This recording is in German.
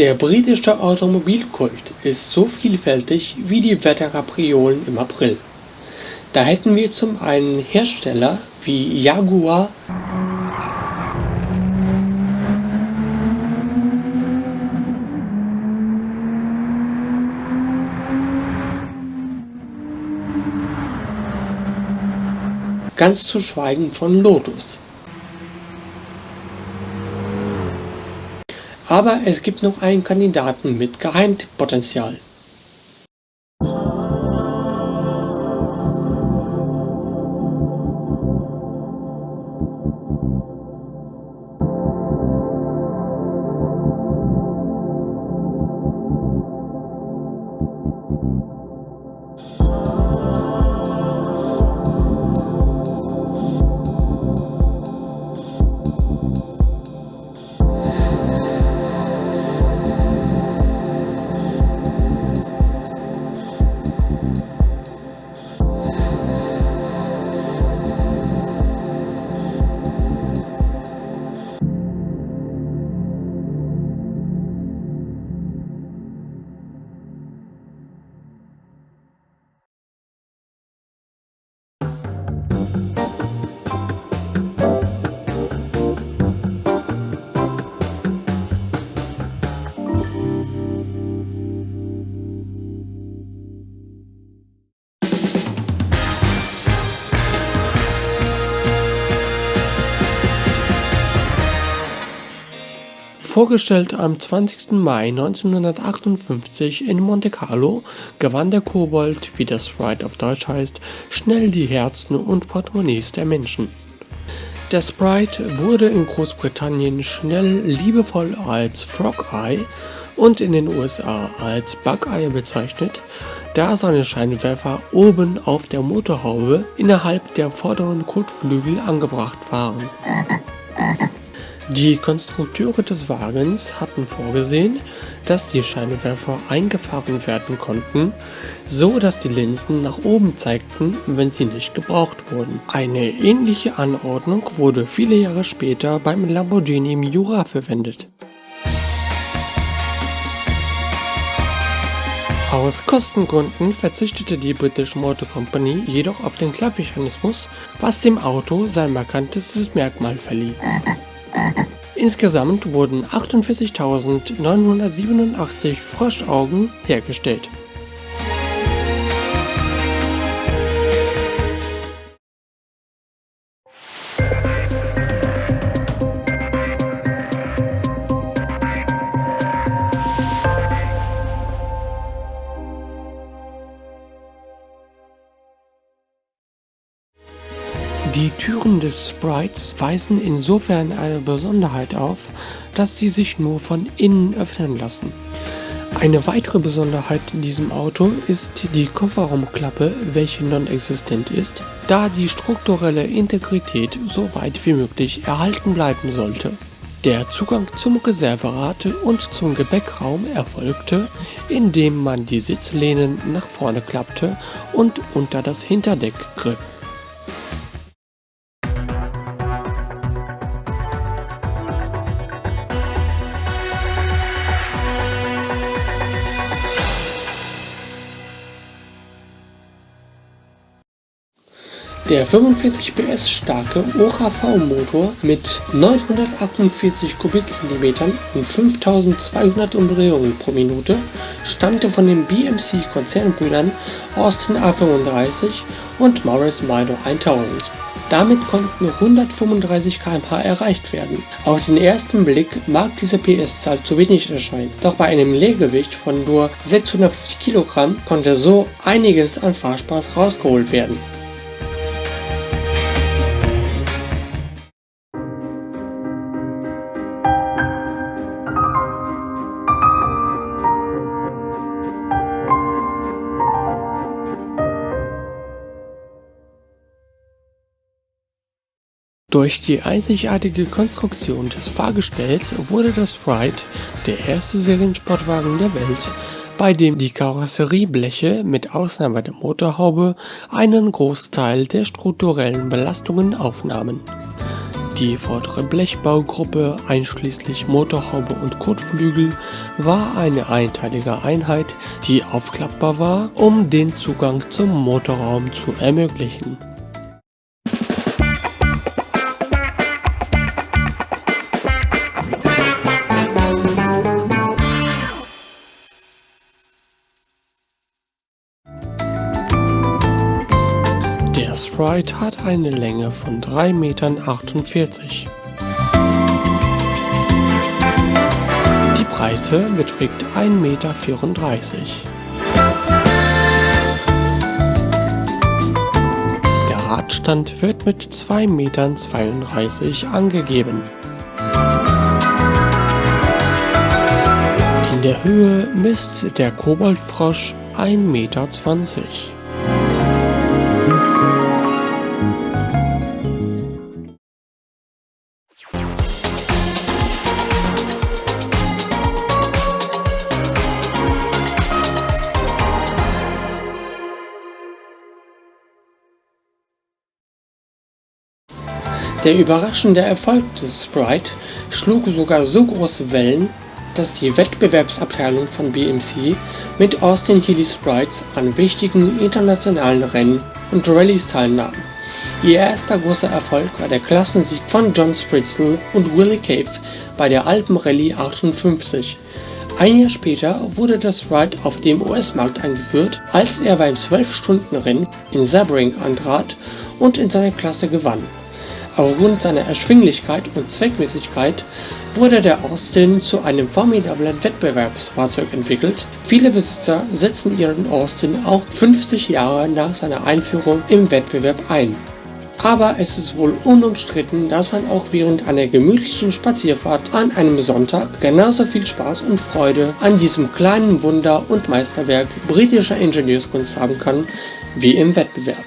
Der britische Automobilkult ist so vielfältig wie die Wetterkapriolen im April. Da hätten wir zum einen Hersteller wie Jaguar, ganz zu schweigen von Lotus. Aber es gibt noch einen Kandidaten mit Geheimtipppotenzial. Vorgestellt am 20. Mai 1958 in Monte Carlo, gewann der Kobold, wie der Sprite auf Deutsch heißt, schnell die Herzen und Portemonnaies der Menschen. Der Sprite wurde in Großbritannien schnell liebevoll als Frog Eye und in den USA als Bug Eye bezeichnet, da seine Scheinwerfer oben auf der Motorhaube innerhalb der vorderen Kotflügel angebracht waren. Die Konstrukteure des Wagens hatten vorgesehen, dass die Scheinwerfer eingefahren werden konnten, so dass die Linsen nach oben zeigten, wenn sie nicht gebraucht wurden. Eine ähnliche Anordnung wurde viele Jahre später beim Lamborghini Miura verwendet. Aus Kostengründen verzichtete die British Motor Company jedoch auf den Klappmechanismus, was dem Auto sein markantestes Merkmal verlieh. Insgesamt wurden 48.987 Froschaugen hergestellt. Die Türen des Sprites weisen insofern eine Besonderheit auf, dass sie sich nur von innen öffnen lassen. Eine weitere Besonderheit in diesem Auto ist die Kofferraumklappe, welche non-existent ist, da die strukturelle Integrität so weit wie möglich erhalten bleiben sollte. Der Zugang zum Reserverad und zum Gepäckraum erfolgte, indem man die Sitzlehnen nach vorne klappte und unter das Hinterdeck griff. Der 45 PS starke OHV-Motor mit 948 Kubikzentimetern und 5200 Umdrehungen pro Minute stammte von den BMC-Konzernbrüdern Austin A35 und Morris Minor 1000. Damit konnten 135 km/h erreicht werden. Auf den ersten Blick mag diese PS-Zahl zu wenig erscheinen, doch bei einem Leergewicht von nur 650 Kilogramm konnte so einiges an Fahrspaß rausgeholt werden. Durch die einzigartige Konstruktion des Fahrgestells wurde das Sprite der erste Seriensportwagen der Welt, bei dem die Karosseriebleche mit Ausnahme der Motorhaube einen Großteil der strukturellen Belastungen aufnahmen. Die vordere Blechbaugruppe einschließlich Motorhaube und Kotflügel war eine einteilige Einheit, die aufklappbar war, um den Zugang zum Motorraum zu ermöglichen. Der Sprite hat eine Länge von 3,48 Metern. Die Breite beträgt 1,34 Meter. Der Radstand wird mit 2,32 Metern angegeben. In der Höhe misst der Koboldfrosch 1,20 Meter. Der überraschende Erfolg des Sprite schlug sogar so große Wellen, dass die Wettbewerbsabteilung von BMC mit Austin Healey Sprites an wichtigen internationalen Rennen und Rallyes teilnahm. Ihr erster großer Erfolg war der Klassensieg von John Spritzel und Willie Cave bei der Alpenrallye 58. Ein Jahr später wurde das Sprite auf dem US-Markt eingeführt, als er beim 12-Stunden-Rennen in Sebring antrat und in seiner Klasse gewann. Aufgrund seiner Erschwinglichkeit und Zweckmäßigkeit wurde der Austin zu einem formidablen Wettbewerbsfahrzeug entwickelt. Viele Besitzer setzen ihren Austin auch 50 Jahre nach seiner Einführung im Wettbewerb ein. Aber es ist wohl unumstritten, dass man auch während einer gemütlichen Spazierfahrt an einem Sonntag genauso viel Spaß und Freude an diesem kleinen Wunder und Meisterwerk britischer Ingenieurskunst haben kann wie im Wettbewerb.